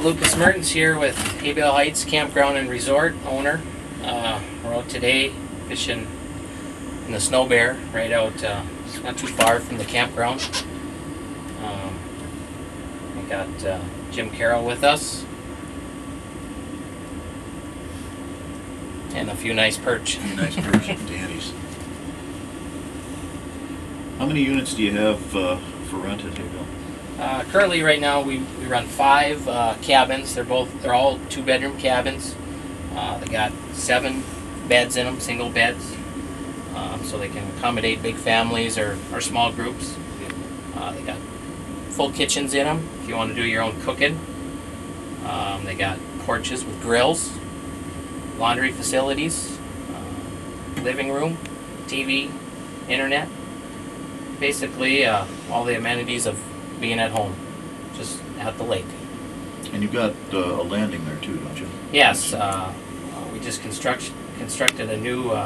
Lucas Mertens here with Haybale Heights Campground and Resort owner. We're out today fishing in the SnoBear right out, not too far from the campground. We got Jim Carroll with us and a few nice perch. Dandies. How many units do you have for rent at Haybale? Currently, right now, we run 5 cabins. They're all 2-bedroom cabins. They got 7 beds in them, single beds, so they can accommodate big families or small groups. They got full kitchens in them if you want to do your own cooking. They got porches with grills, laundry facilities, living room, TV, internet. Basically, all the amenities of being at home, just at the lake. And you've got a landing there too, don't you? Yes, we just constructed a new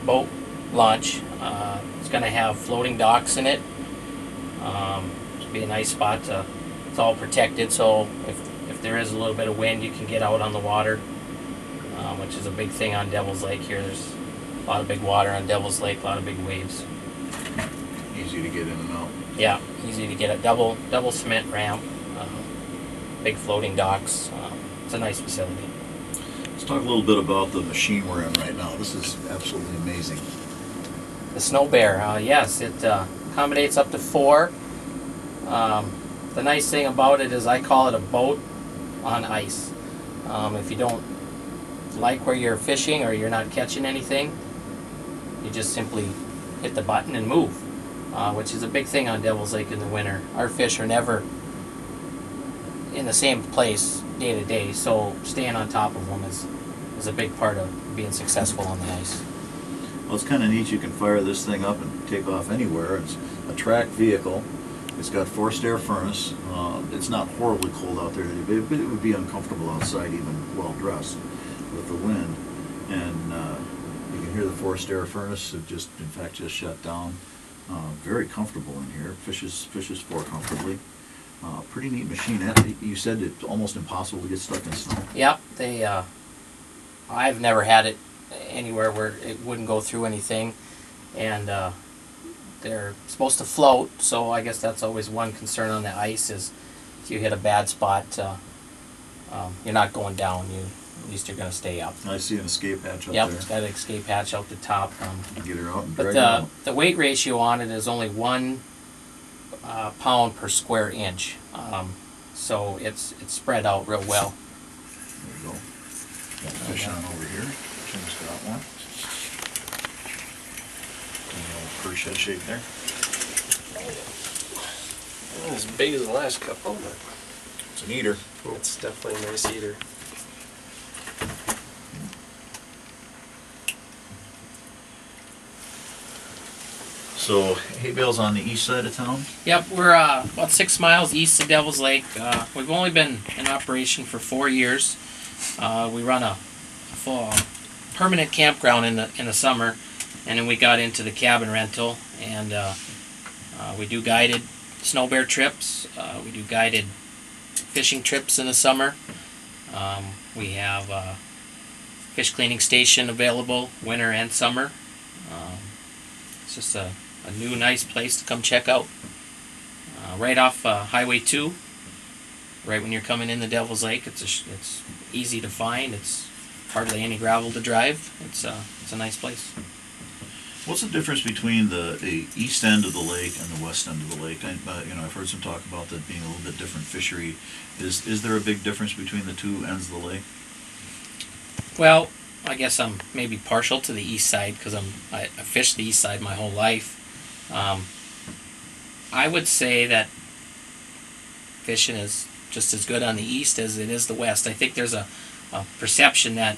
boat launch. It's going to have floating docks in it. It'll be a nice spot. It's all protected, so if there is a little bit of wind, you can get out on the water, which is a big thing on Devil's Lake here. There's a lot of big water on Devil's Lake, a lot of big waves. Easy to get in and out. Yeah, easy to get a double cement ramp, big floating docks. It's a nice facility. Let's talk a little bit about the machine we're in right now. This is absolutely amazing. The SnoBear, yes, it accommodates up to 4. The nice thing about it is I call it a boat on ice. If you don't like where you're fishing or you're not catching anything, you just simply hit the button and move. Which is a big thing on Devil's Lake in the winter. Our fish are never in the same place day to day, so staying on top of them is a big part of being successful on the ice. Well, it's kind of neat. You can fire this thing up and take off anywhere. It's a tracked vehicle. It's got forced air furnace. It's not horribly cold out there, but it would be uncomfortable outside even well dressed with the wind. And you can hear the forced air furnace. It just shut down. Very comfortable in here. Fishes 4 comfortably. Pretty neat machine. You said it's almost impossible to get stuck in snow. Yep, I've never had it anywhere where it wouldn't go through anything, and they're supposed to float. So I guess that's always one concern on the ice is if you hit a bad spot, you're not going down. At least you're going to stay up. I see an escape hatch up there. Yep, it's got an escape hatch out the top. Get her out and but drag her out. The weight ratio on it is only 1 pound per square inch, so it's spread out real well. There you go. Got the fish on over here. Jim's got one. Perch head shape there. Not as big as the last couple, but It's an eater. it's definitely a nice eater. So Haybale's on the east side of town. Yep, we're about 6 miles east of Devil's Lake. We've only been in operation for 4 years. We run a full permanent campground in the summer, and then we got into the cabin rental, and we do guided SnoBear trips. We do guided fishing trips in the summer. We have a fish cleaning station available winter and summer. It's just a new nice place to come check out. Right off Highway 2, right when you're coming in the Devil's Lake. It's easy to find. It's hardly any gravel to drive. It's a nice place. What's the difference between the east end of the lake and the west end of the lake? I've heard some talk about that being a little bit different fishery. Is there a big difference between the 2 ends of the lake? Well, I guess I'm maybe partial to the east side because I fished the east side my whole life. I would say that fishing is just as good on the east as it is the west. I think there's a perception that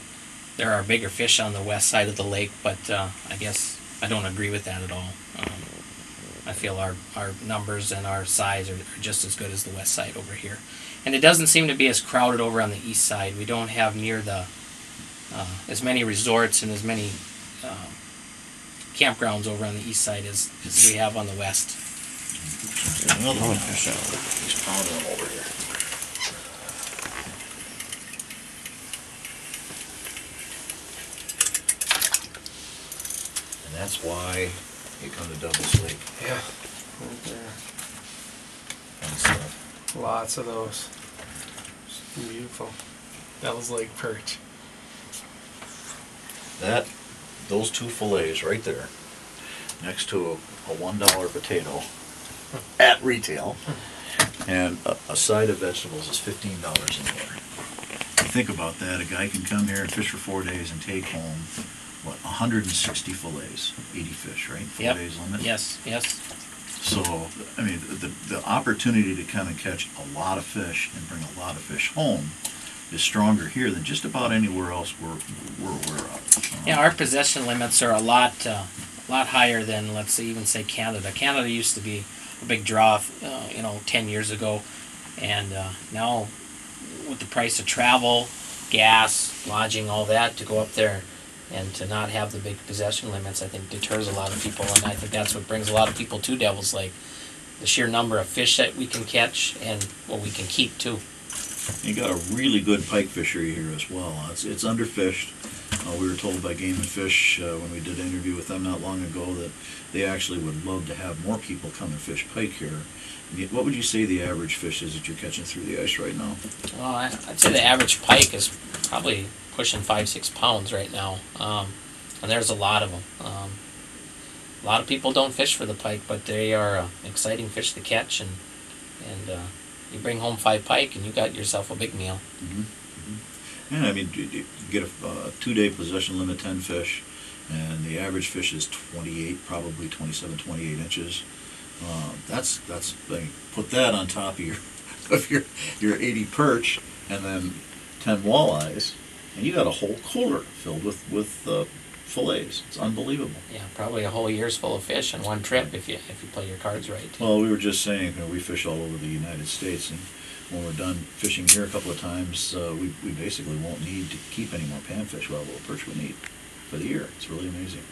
there are bigger fish on the west side of the lake, but I guess I don't agree with that at all. I feel our numbers and our size are just as good as the west side over here. And it doesn't seem to be as crowded over on the east side. We don't have near the as many resorts and as many campgrounds over on the east side as we have on the west. Another one. He's pounding them over here. that's why you come to Devil's Lake Yeah. Right there. and stuff. Lots of those. It's beautiful. Devil's Lake perch. Those two fillets right there, next to a $1 potato at retail, and a side of vegetables is $15 anywhere. Think about that. A guy can come here and fish for 4 days and take home, what, 160 fillets, 80 fish, right? 4 days limit? Yes, yes. So, I mean, the opportunity to come and catch a lot of fish and bring a lot of fish home is stronger here than just about anywhere else we're aware of. Yeah, our possession limits are a lot higher than, let's say, even say Canada. Canada used to be a big draw, 10 years ago, and now with the price of travel, gas, lodging, all that, to go up there and to not have the big possession limits, I think deters a lot of people, and I think that's what brings a lot of people to Devil's Lake. The sheer number of fish that we can catch and what we can keep too. You got a really good pike fishery here as well. It's underfished. We were told by Game and Fish when we did an interview with them not long ago that they actually would love to have more people come and fish pike here. What would you say the average fish is that you're catching through the ice right now? Well, I'd say the average pike is probably pushing 5-6 pounds right now, and there's a lot of them. A lot of people don't fish for the pike, but they are an exciting fish to catch, and you bring home 5 pike and you got yourself a big meal. Mm-hmm. Mm-hmm. And I mean, you get a 2-day possession limit, 10 fish, and the average fish is 28, probably 27, 28 inches. That's I mean, put that on top of your 80 perch, and then 10 walleyes, and you got a whole cooler filled with fillets. It's unbelievable. Yeah, probably a whole year's full of fish in one trip if you play your cards right. Well, we were just saying, we fish all over the United States, and when we're done fishing here a couple of times, we basically won't need to keep any more panfish. We'll have a little perch we need for the year. It's really amazing.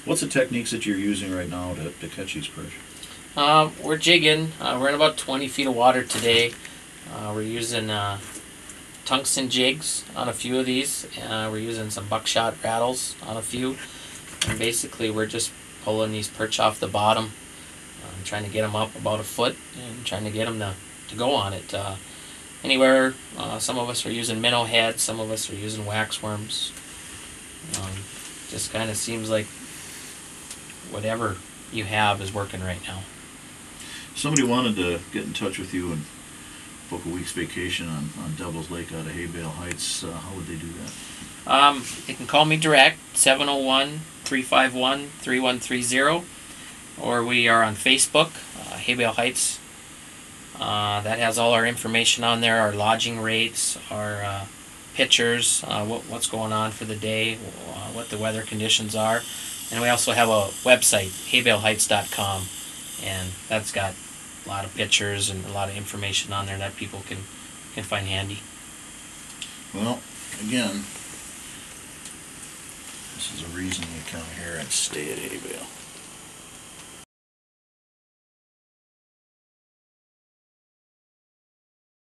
What's the techniques that you're using right now to catch these perch? We're jigging. We're in about 20 feet of water today. We're using tungsten jigs on a few of these. We're using some buckshot rattles on a few. And basically we're just pulling these perch off the bottom, trying to get them up about a foot and trying to get them to go on it. Anywhere, some of us are using minnow heads, some of us are using waxworms. Just kind of seems like whatever you have is working right now. Somebody wanted to get in touch with you and book a week's vacation on Devil's Lake out of Haybale Heights. How would they do that? You can call me direct, 701-351-3130, or we are on Facebook, Haybale Heights. That has all our information on there, our lodging rates, our pictures, what's going on for the day, what the weather conditions are. And we also have a website, haybaleHeights.com, and that's got a lot of pictures and a lot of information on there that people can find handy. Well, again, this is a reason you come here and stay at Haybale.